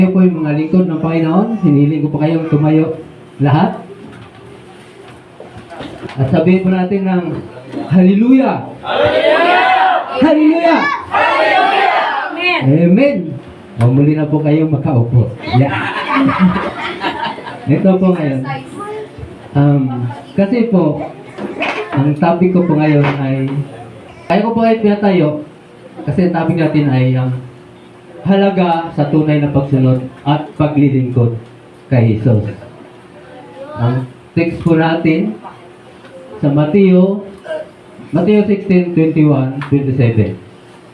Kayo po yung mga lingkod ng Panginoon, hiniling ko pa kayong tumayo lahat. At sabihin po natin ng Hallelujah! Hallelujah! Hallelujah! Hallelujah! Amen! Amen! O, muli na po kayong makaupo. Yeah. Ito po ngayon. Kasi po, ang topic ko po ngayon ay, kaya ko po ay pinatayo, kasi ang topic natin ay ang halaga sa tunay na pagsunod at paglilingkod kay Jesus. Ang text po natin sa Mateo 16:21, 27.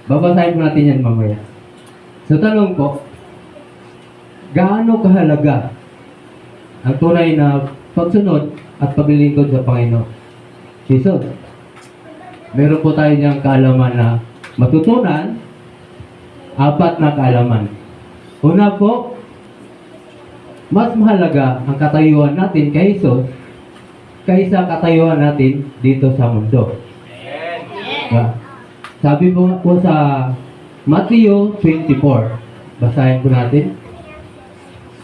Babasahin po natin yan mamaya. So tanong po, gaano kahalaga ang tunay na pagsunod at paglilingkod sa Panginoon Jesus? Meron po tayo niyang kaalaman na matutunan. 4 na kaalaman. Una po, mas mahalaga ang katayuan natin kay Jesus kaysa katayuan natin dito sa mundo. Sabi po sa Mateo 24, basahin po natin.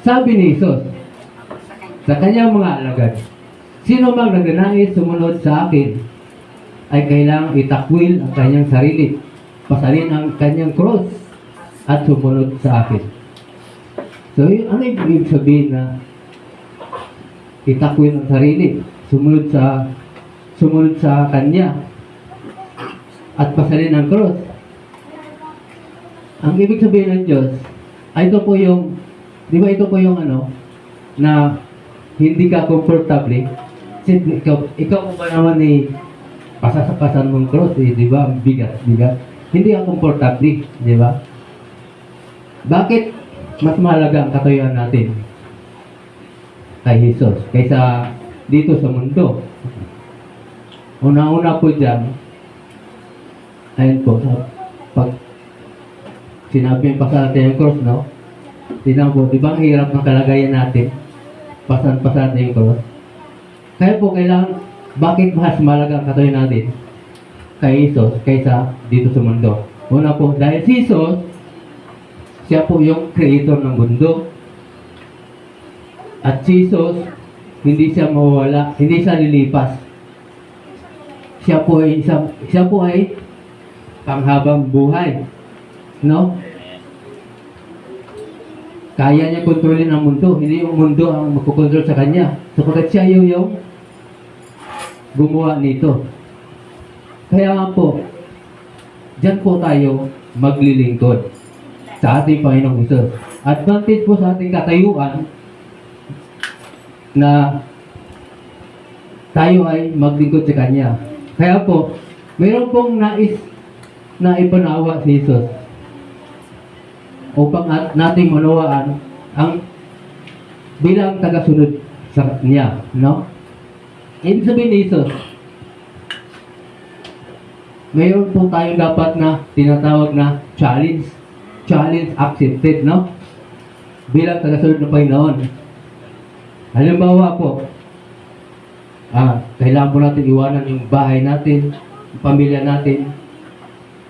Sabi ni Jesus sa kanyang mga alagad, sino mang nagnanais sumunod sa akin ay kailangang itakwil ang kanyang sarili, pasalin ang kanyang cross, at sumunod sa akin. So, ano ibig sabihin na itakwil ang sarili, sumunod sa Kanya, at pasalin ang cross? Ang ibig sabihin ng Diyos, ay ito po yung, di ba ito po yung na hindi ka komportable. Kasi ikaw po ba naman pasasapasan mong cross, di ba? Bigat. Hindi ka komportable, di ba? Bakit mas mahalaga ang katayuan natin kay Jesus kaysa dito sa mundo? Una-una po dyan, ayun po, pag sinabi yung pasan natin yung cross, no? Tingnan po, di ba ang hirap ng kalagayan natin? Pasan natin yung cross. Kaya po kailangan, bakit mas mahalaga ang katayuan natin kay Jesus kaysa dito sa mundo? Una po, dahil si Jesus, siya po yung creator ng mundo. At Jesus, hindi siya mawawala, hindi siya lilipas. Siya po ay panghabang buhay. No? Kaya niya kontrolin ang mundo, hindi yung mundo ang magkukontrol sa kanya. Sapagkat siya yung gumawa nito. Kaya nga po, dyan po tayo maglilingkod sa ating Panginoong Hesus. Advantage po sa ating katayuan na tayo ay maglingkod sa Kanya. Kaya po, mayroon pong nais na ipanawa si Jesus upang nating manawaan ang bilang tagasunod sa Kanya. No? Ibig sabihin ni Jesus, mayroon po tayong dapat na tinatawag na challenge accepted, no? Bilang tagasunod ng Panginoon. Halimbawa po, kailangan po natin iwanan yung bahay natin, yung pamilya natin.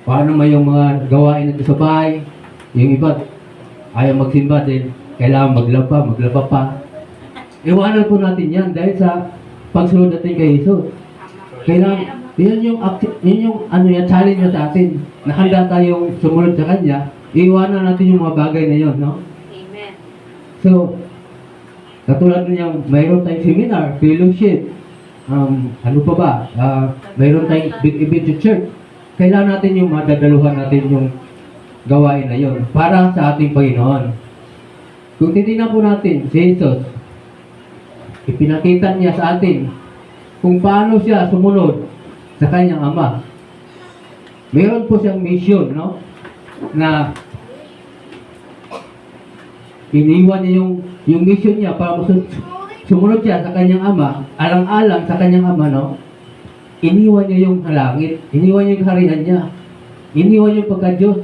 Paano may yung mga gawain natin sa bahay? Yung iba, ayaw magsimba din, kailangan maglaba pa. Iwanan po natin yan dahil sa pagsunod natin kay Jesus. Kailangan, yun yung challenge niya sa atin, na handa tayong sumunod sa Kanya. Iwanan natin yung mga bagay na yun, no? Amen. So, katulad niyan, mayroon tayong seminar, fellowship, ano pa ba? Mayroon tayong big event sa church. Kailangan natin yung madadaluhan natin yung gawain na yun para sa ating Panginoon. Kung titignan po natin, si Jesus, ipinakita niya sa atin kung paano siya sumunod sa kanyang Ama. Mayroon po siyang mission, no? Na iniwan niya yung mission niya para sumunod siya sa kanyang Ama, alang-alang sa kanyang Ama, no? Iniwan niya yung langit, iniwan niya yung harian niya, iniwan yung pagka-Diyos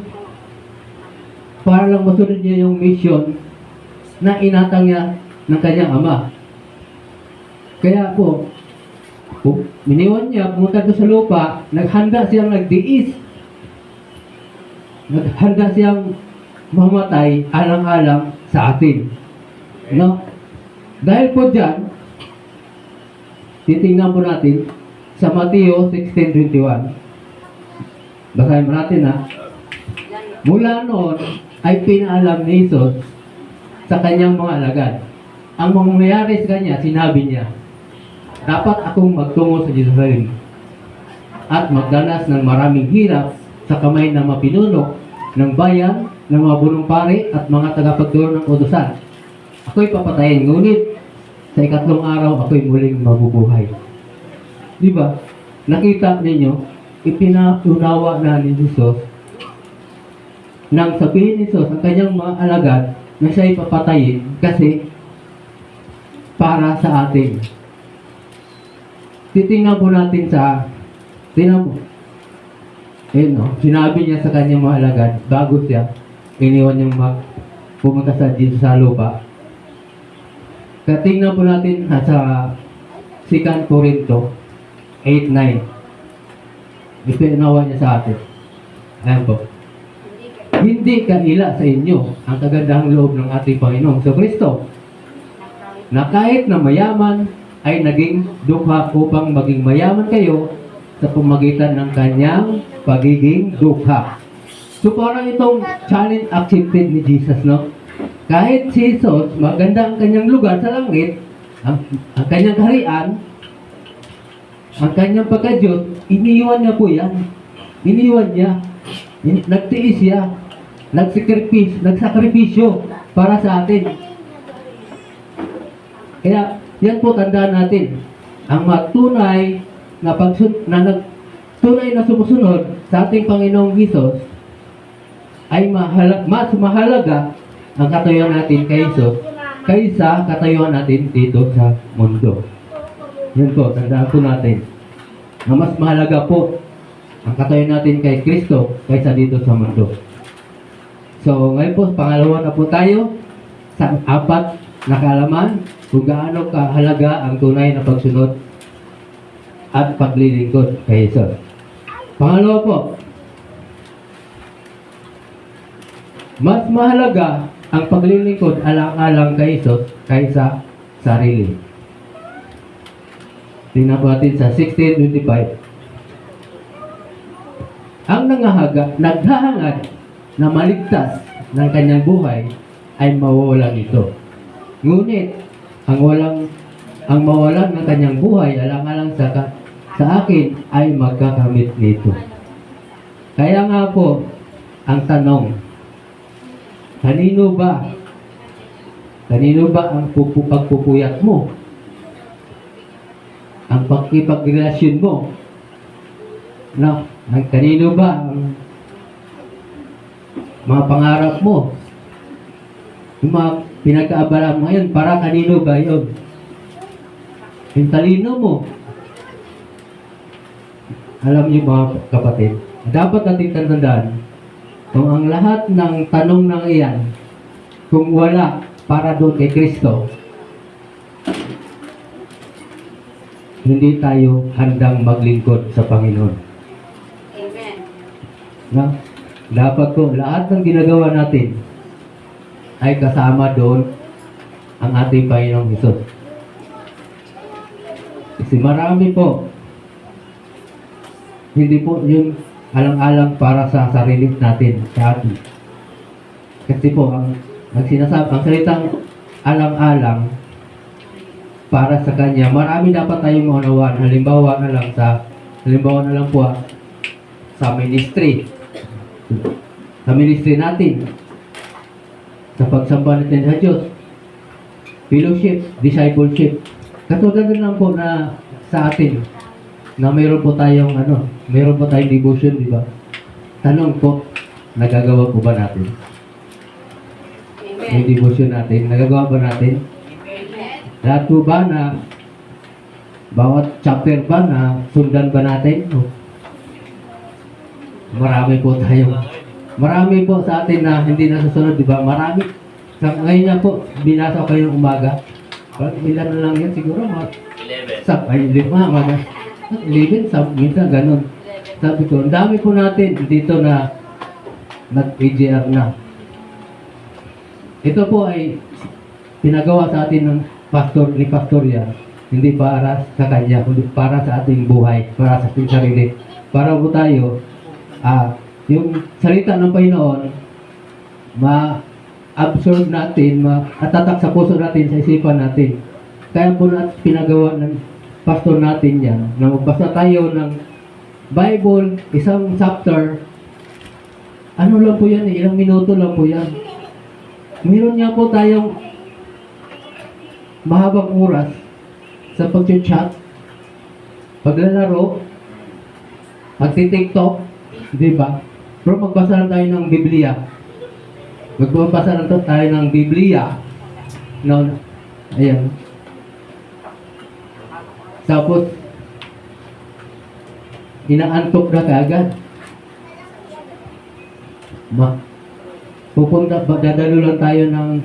para lang masunod niya yung mission na inatang niya ng kanyang Ama. Kaya po, iniwan niya, pumunta doon sa lupa, naghanda siyang nagdiis, naghanda siyang mamatay alang-alang sa atin. No? Dahil po dyan, titingnan po natin sa Mateo 16:21. Basahin mo natin ha. Mula noon ay pinaalam ni Jesus sa kanyang mga alagad. Ang mangyayari sa kanya, sinabi niya, dapat akong magtungo sa Jerusalem at magdanas ng maraming hirap sa kamay ng mga pinuno ng bayan, ng mga bunong pari at mga tagapagturo ng utusan. Ako'y papatayin, ngunit sa ikatlong araw ako'y muling mabubuhay. Di ba? Nakita ninyo, ipinaunawa na ni Jesus nang sabihin ni Jesus ang kanyang mga alagad na siya'y papatayin kasi para sa atin. Titingnan po natin tingnan mo. No? Sinabi niya sa kanyang mga alagad, bago siya, iniwan niyang pumunta sa lupa. Tingnan po natin sa 2 Corinto 8:9. Ipinawa niya sa atin. Ayan po. Hindi kaila sa inyo ang kagandahang loob ng ating Panginoong Kristo na kahit na mayaman ay naging dukha upang maging mayaman kayo sa pamagitan ng kanyang pagiging dukha. So parang itong challenge accepted ni Jesus, no? Kahit si Jesus, maganda ang kanyang lugar sa langit, ang kanyang kaharian, ang kanyang pagka-Diyos, iniwan niya po yan. Iniwan niya. Nagtiis siya. Nagsakripisyo para sa atin. Kaya, yan po tandaan natin. Ang tunay na tunay na sumusunod sa ating Panginoong Hesus ay mas mahalaga ang katayuan natin kay Hesus kaysa katayuan natin dito sa mundo. Yan po, tandaan po natin na mas mahalaga po ang katayuan natin kay Kristo kaysa dito sa mundo. So, ngayon po, pangalawa na po tayo sa 4 na kaalaman kung gaano kahalaga ang tunay na pagsunod at paglilingkod kay Jesus. Pangalawa po, mas mahalaga ang paglilingkod alang-alang kay Jesus kaysa sarili. Tingnan po natin sa 16:25. Ang naghahangad na maligtas ng kanyang buhay ay mawawalan ito. Ngunit ang mawalan ng kanyang buhay alang-alang sa akin ay magkakamit nito. Kaya nga po, ang tanong, kanino ba ang pagpupuyat mo? Ang pagkipagrelasyon mo? Kanino ba ang mga pangarap mo? Yung mga pinag-aabala mo ngayon, para kanino ba yun? Yung talino mo. Alam niyo mga kapatid, dapat natin tandaan, kung ang lahat ng tanong ng iyan, kung wala para doon kay Kristo, hindi tayo handang maglingkod sa Panginoon. Amen. Na? Dapat po, lahat ng ginagawa natin ay kasama doon ang ating Panginoong Hesus. Kasi marami po, hindi po yung alang-alang para sa sarili natin, sa atin. Kasi po, ang salitang alang-alang para sa Kanya, marami dapat tayong maunawaan. Halimbawa na lang po sa ministry. Sa ministry natin, sa pagsamba natin sa Diyos, fellowship, discipleship. Katulad lang po na sa atin, na mayroon po tayong devotion, di ba? Tanong po, nagagawa po ba natin? Amen. Yung devotion natin, nagagawa ba natin? Amen. Lahat po ba na bawat chapter ba na sundan ba natin? Marami po sa atin na hindi nasusunod, di ba? Marami. Ngayon nga po, binasa ko kayo ng umaga. Ilan na lang yan siguro? 11. 11, minsan ganun. Sabi ko, ang dami po natin dito na nag-AJR na. ito po ay pinagawa sa atin ng ni Pastor yan. Hindi para sa kanya, kundi para sa ating buhay, para sa ating sarili. Para po tayo, yung salita ng Panginoon, ma-absorb natin, ma-atatak sa puso natin, sa isipan natin. Kaya po pinagawa ng pastor natin yan, na magbasa tayo ng Bible, isang chapter, ano lang po yan, ilang minuto lang po yan. Meron niya po tayong mahabang oras sa pag-chat, paglalaro, pag-tiktok, di ba? Pero magbasa lang tayo ng Biblia. Magbasa lang tayo ng Biblia. No, ayan. Tapos, inaantok na kaagad. Dadalo lang tayo ng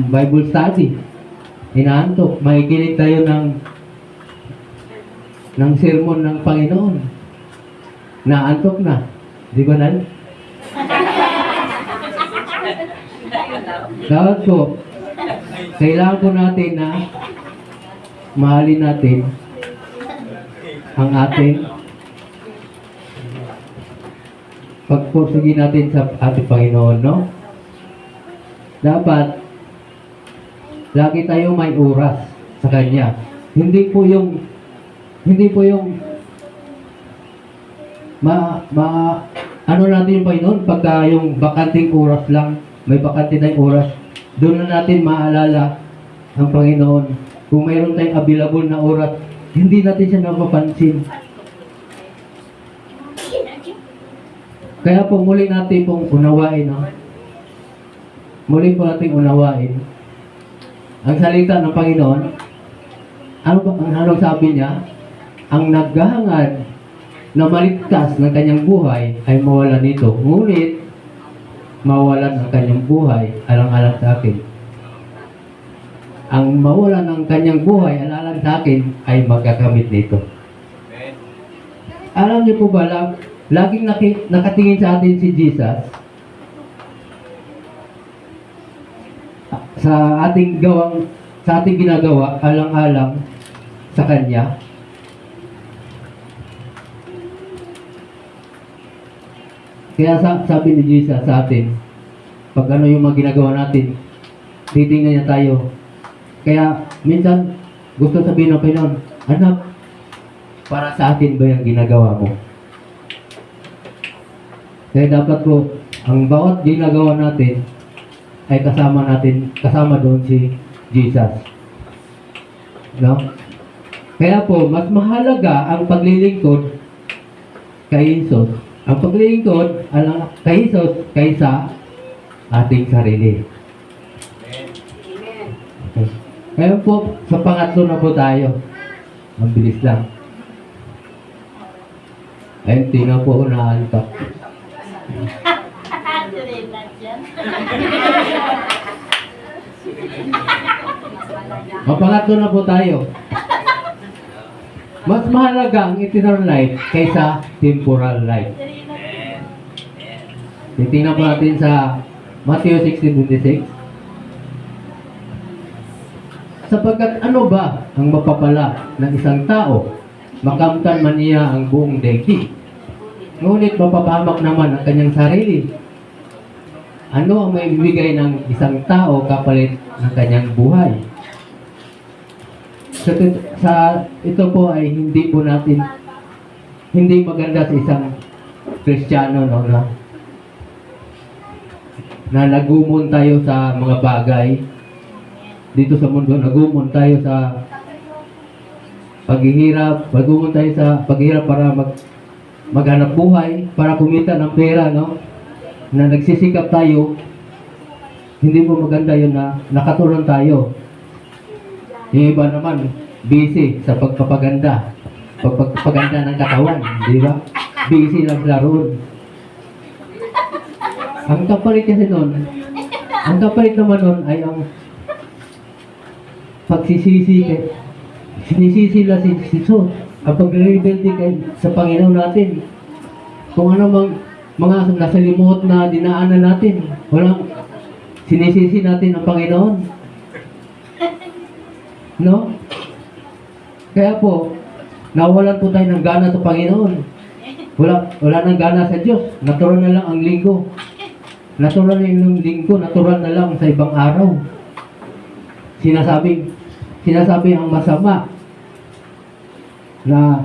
Bible study. Inaantok. Makikinig tayo ng sermon ng Panginoon. Naantok na. Di ba nan? Dapat po, kailangan po natin na mahalin natin ang ating pagpursugin natin sa ating Panginoon, no? Dapat lagi tayo may oras sa Kanya. Hindi po yung ano natin yung Panginoon pagka yung bakanting oras lang, may bakante tayong oras, doon na natin maalala ang Panginoon. Kung mayroon tayong available na oras, hindi natin siya napapansin. Kaya po muli natin pong unawain, no? Muli po natin unawain ang salita ng Panginoon. Ano sabi niya? Ang naghahangad na maligtas ng kanyang buhay ay mawalan nito. Ngunit, mawalan ang kanyang buhay alang-alang sa akin. Ang mawalan ng kanyang buhay alang-alang sa akin ay magkakamit nito. Alam niyo po ba, laging nakatingin sa atin si Jesus sa ating ginagawa alang-alang sa Kanya. Kaya sabi ni Jesus sa atin, pag ano yung mga ginagawa natin, titingnan niya tayo. Kaya minsan gusto sabihin ng Panginoon, anak, para sa akin ba yung ginagawa mo? Kaya dapat po, ang bawat ginagawa natin ay kasama doon si Jesus. No? Kaya po, mas mahalaga ang paglilingkod kay Jesus. Ang paglilingkod kay Jesus kaysa ating sarili. Amen. Okay. Kaya po, sa pangatlo na po tayo. Ang bilis lang. Ayun, tingnan po ako naantok. Pangatlo na po tayo. Mas mahalaga ang eternal life kaysa temporal life. Titingnan po natin sa Matthew 16:26. Sapagkat ano ba ang mapapala ng isang tao, makamtan man niya ang buong daigdig, ngunit mapapahamak naman ang kanyang sarili? Ano ang may bibigay ng isang tao kapalit ng kanyang buhay? Sa ito po ay hindi maganda sa isang Kristiyano, no, na nagumon tayo sa mga bagay dito sa mundo. Nagumon tayo sa paghihirap, para maghanap buhay, para kumita ng pera, no? Na nagsisikap tayo. Hindi mo maganda yun na nakatulong tayo. Yung iba naman, busy sa pagpapaganda ng katawan, di ba? Busy lang sila roon. Ang kapalit naman nun ay ang pagsisisi. Sinisisi lang si Jesus. Ang pag-rebelde sa Panginoon natin. Kung ano mang mga nasa limot na dinaanan natin. Walang sinisisi natin ang Panginoon. No? Kaya po, nawalan po tayo ng gana sa Panginoon. Wala nang gana sa Diyos. Natural na lang ang linggo. Natural na yung linggo. Natural na lang sa ibang araw. Sinasabi ang masama na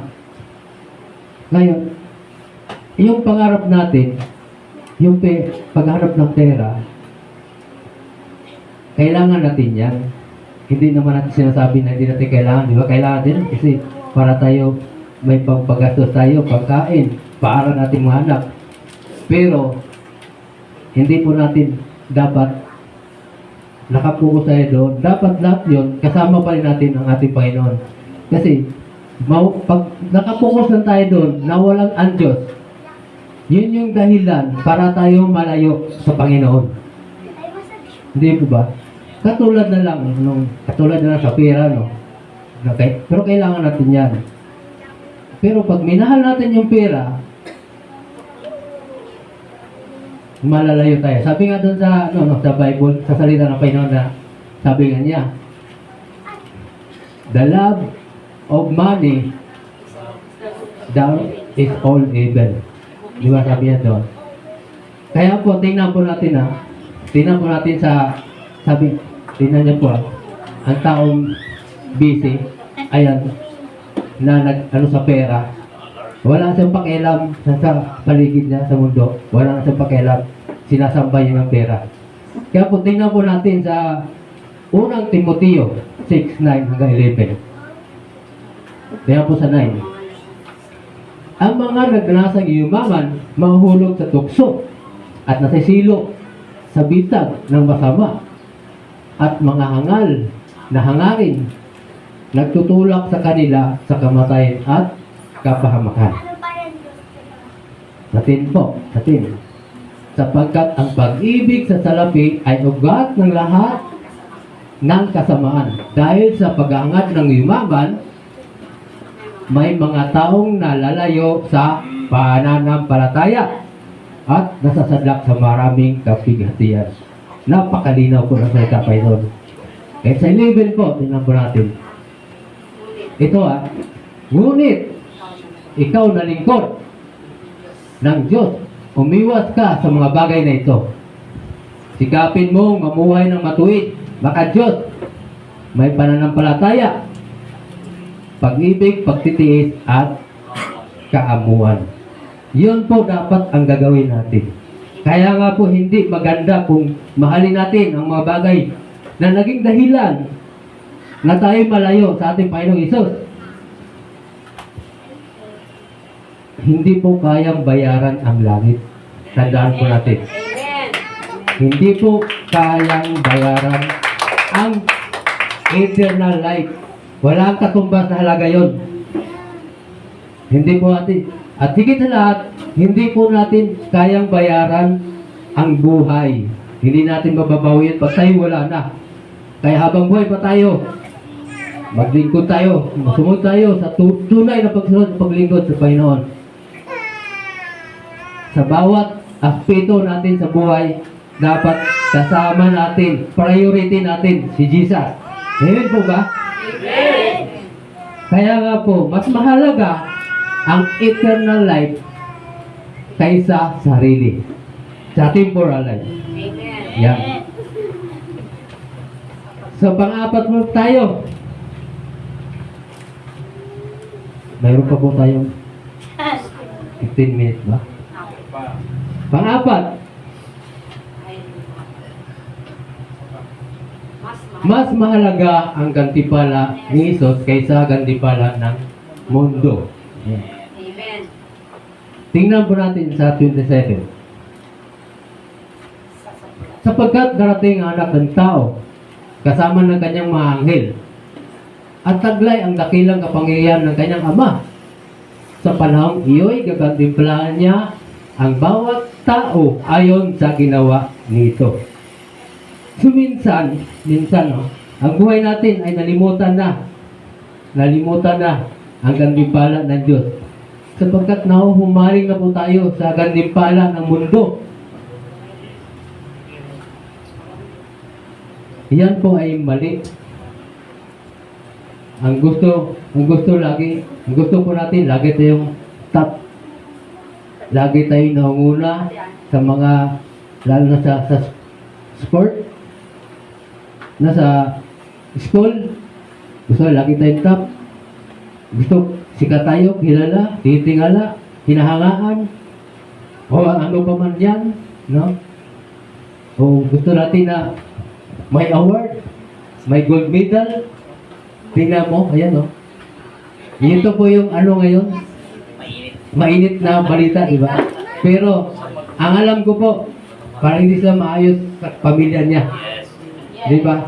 ngayon, yung pangarap natin, yung pagharap ng pera, kailangan natin yan. Hindi naman natin sinasabi na hindi natin kailangan, di ba? Kailangan din kasi para tayo may pagpagastos tayo, pagkain, para natin mahanap. Pero, hindi po natin dapat nakapokus tayo doon. Dapat lahat yun, kasama pa rin natin ang ating Panginoon. Kasi, pag nakapokus lang tayo doon, na walang ang Diyos, yun yung dahilan para tayo malayo sa Panginoon. Hindi po ba? Katulad na lang sa pera, no? Okay? Pero kailangan natin yan. Pero pag minahal natin yung pera, malalayo tayo. Sabi nga doon sa Bible, sa salita ng Panginoon na, sabi nga niya, the love of money that is all evil. Di ba sabi niya doon? Kaya po, tingnan po natin tingnan niyo po, ang taong busy, ayan, na sa pera, wala siyang pakialam sa paligid niya sa mundo, wala siyang pakialam, sinasamba niya ng pera. Kaya po, tingnan po natin sa unang Timoteo 6:9 hanggang 11. Tingnan po sa 9. Ang mga nagnasang yumaman, mahuhulog sa tukso at nasisilo sa bitag ng masama at mga hangal na hangarin nagtutulak sa kanila sa kamatayan at kapahamakan. Satin. Sapagkat ang pag-ibig sa salapi ay ugat ng lahat ng kasamaan. Dahil sa pag-aangat ng yumaman, may mga taong nalalayo sa pananampalataya at nasasadlak sa maraming kapighatian. Napakalinaw po ng salita pa ito. At sa 11 po, tingnan po natin. Ito ngunit, ikaw na lingkod ng Diyos, umiwas ka sa mga bagay na ito. Sikapin mong mamuhay ng matuwid, baka Diyos, may pananampalataya, pag-ibig, pagtitiis, at kaamuan. Yun po dapat ang gagawin natin. Kaya nga po hindi maganda kung mahalin natin ang mga bagay na naging dahilan na tayo malayo sa ating Panginoong Hesus. Hindi po kayang bayaran ang langit. Tandaan po natin. Hindi po kayang bayaran ang eternal life. Walang katumbas na halaga yun. Hindi po natin. At higit sa lahat, hindi po natin kayang bayaran ang buhay. Hindi natin mababawi yun pag tayo wala na. Kaya habang buhay pa tayo, maglingkod tayo, sumunod tayo sa tunay na pagsunod, paglingkod sa Panginoon. Sa bawat aspeto natin sa buhay, dapat kasama natin, priority natin si Jesus. Amen po ba? Amen. Kaya nga po, mas mahalaga ang eternal life kaysa sarili. Sa temporal life. Amen. Yan. So, pang-apat mo tayo. Mayroon pa po tayong 15 minutes ba? Pang-apat, mas mahalaga ang gantimpala ni Jesus kaysa gantimpala ng mundo. Yan. Amen. Tingnan po natin sa 27. Sapagkat darating ang anak ng tao, kasama ng kanyang mga anghel, at taglay ang dakilang kapangyarihan ng kanyang ama. Sa panahong iyo'y gagantimpalaan niya ang bawat tao ayon sa ginawa nito. So minsan, ang buhay natin ay nalimutan na ang gantimpala ng Diyos. sapagkat nahuhumaling na po tayo sa gantimpala ng mundo. Yan po ay mali. Ang gusto po natin, lagi tayong top. Lagi tayong nangunguna sa mga, lalo na sa sport, nasa school, gusto lagi tayong top. Gusto sikat tayo, kilala, titingala, hinahangaan, o ano pa man yan, no? O gusto natin na may award, may gold medal. Tingnan mo, ayan o. Ito po yung ano ngayon, mainit na balita, di ba? Pero, ang alam ko po, parang hindi sila maayos sa pamilya niya. Di ba?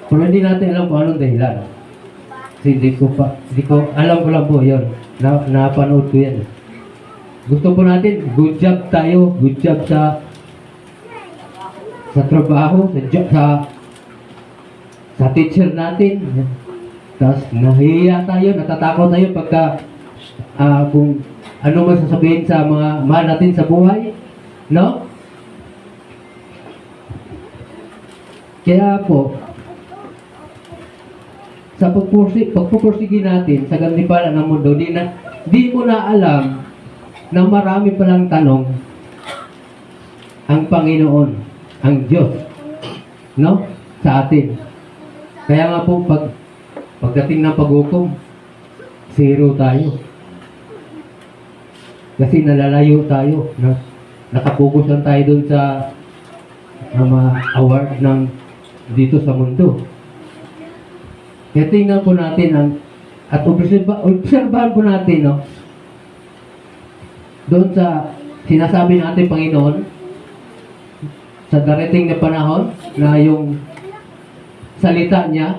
Pero hindi natin alam kung anong dahilan. Kasi alam ko lang po yun. Napanood ko yan. Gusto po natin, good job tayo, good job sa trabaho, sa teacher natin. Tapos nahihiya tayo, natatakot tayo pagka kung ano man sasabihin sa mga mahal natin sa buhay. No? Kaya po, sa pagpupursige natin sa gantimpala ng mundo, di mo na alam na marami palang tanong ang Panginoon, ang Diyos, no? Sa atin. Kaya nga po, pagdating ng paghukom, zero tayo. Kasi nalalayo tayo. Nakapokus lang tayo dun sa mga award ng dito sa mundo. Kaya tingnan po natin at obserbahan po natin, no? Doon sa sinasabi ng ating Panginoon, sa darating na panahon, na yung salita niya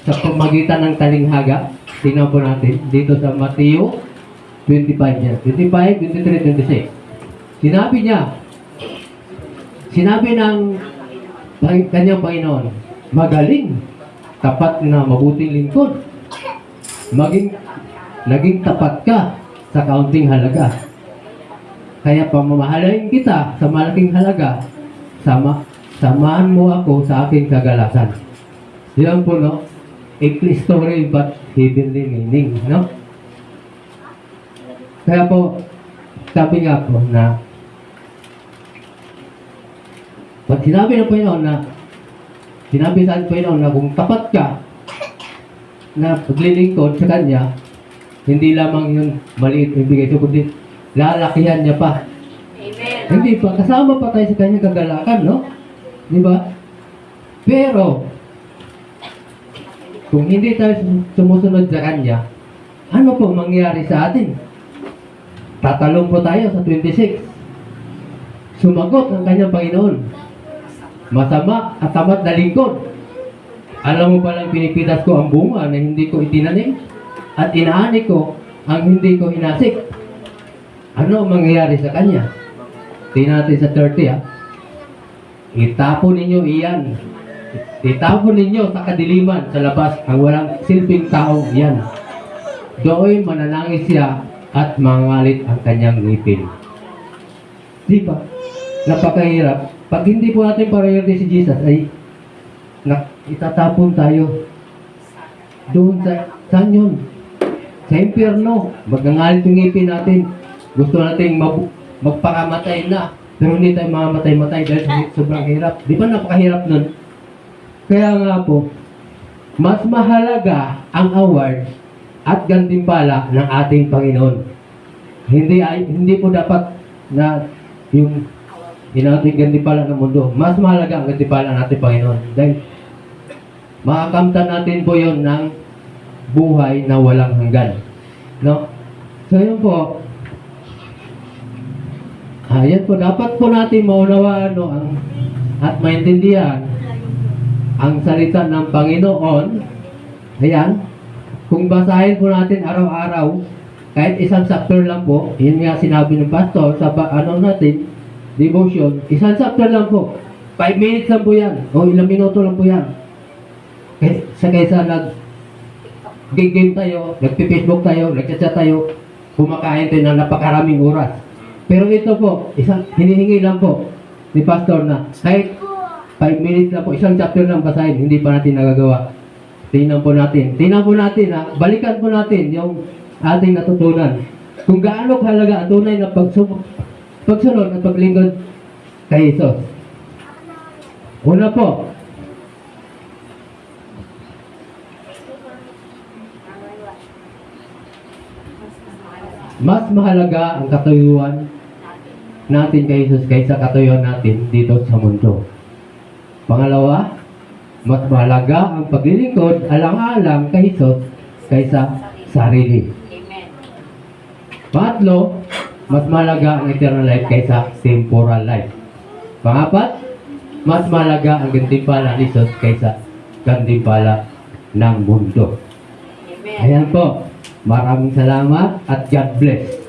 sa pamagitan ng talinghaga, tingnan po natin dito sa Mateo 25 yan. 25, 23, 26. Sinabi ng kanyang Panginoon, magaling, tapat na mabuting lingkod. Naging tapat ka sa kaunting halaga. Kaya pamamahalain kita sa malaking halaga, samahan mo ako sa aking kagalasan. Yan po, no? Earthly story but heavenly meaning, no? Kaya po, sabi nga po na pag sinabi ng Panginoon na sinabi sa Panginoon na kung tapat ka na paglilingkod sa Kanya, hindi lamang yung maliit yung bigay sa kundi lalakihan niya pa. Amen. Hindi pa, kasama pa tayo sa Kanya kagalakan, no? Di ba? Pero, kung hindi tayo sumusunod sa Kanya, ano po mangyayari sa atin? Tatalong po tayo sa 26. Sumagot ang Kanyang Panginoon. Masama at tamad na lingkod. Alam mo palang pinipitas ko ang bunga na hindi ko itinanim at inaani ko ang hindi ko hinasik. Ano ang mangyayari sa kanya? Tingnan natin sa 30 ha. Itapon ninyo iyan. Itapon ninyo sa kadiliman sa labas ang walang silbing tao yan. Doon manalangin siya at mangalit ang kanyang ngipin. Di ba? Napakahirap. Pag hindi po natin priority si Jesus ay itatapon tayo doon saan yun? Sa impyerno. Magngangalit yung ngipin natin. Gusto natin magpakamatay na. Pero hindi tayo mamamatay-matay dahil sobrang hirap. Di ba napakahirap nun? Kaya nga po, mas mahalaga ang award at gantimpala ng ating Panginoon. Hindi po dapat na yung ating gantimpala ng mundo. Mas mahalaga ang gantimpala ng ating Panginoon. Dahil makakamtan natin po yon ng buhay na walang hanggan. No? So yun po, yan po, dapat po natin maunawaan at maintindihan ang salita ng Panginoon. Ayan, kung basahin po natin araw-araw, kahit isang chapter lang po, yun nga sinabi ng pastor sa natin, devotion, isang chapter lang po, 5 minutes lang po yan, o ilang minuto lang po yan. Kaysa nag-game tayo, nagpi-Facebook tayo, nagchat-chat tayo, kumakain tayo ng napakaraming oras. Pero ito po, isang hinihingi lang po ni Pastor na kahit 5 minutes lang po, isang chapter lang basahin, hindi pa natin nagagawa. Tingnan po natin ha, balikan po natin yung ating natutunan. Kung gaano kahalaga ang tunay na pagsunod at paglingkod kay Jesus. Una po, mas mahalaga ang katuyuan natin kay Jesus kaysa katuyuan natin dito sa mundo. Pangalawa, mas mahalaga ang paglilingkod alang-alang kay Jesus kaysa sarili. Amen. Pangatlo, mas mahalaga ang eternal life kaysa temporal life. Pangapat, mas mahalaga ang gantimpala ni Jesus kaysa gantimpala ng mundo. Amen. Ayan po. Maraming salamat at God bless.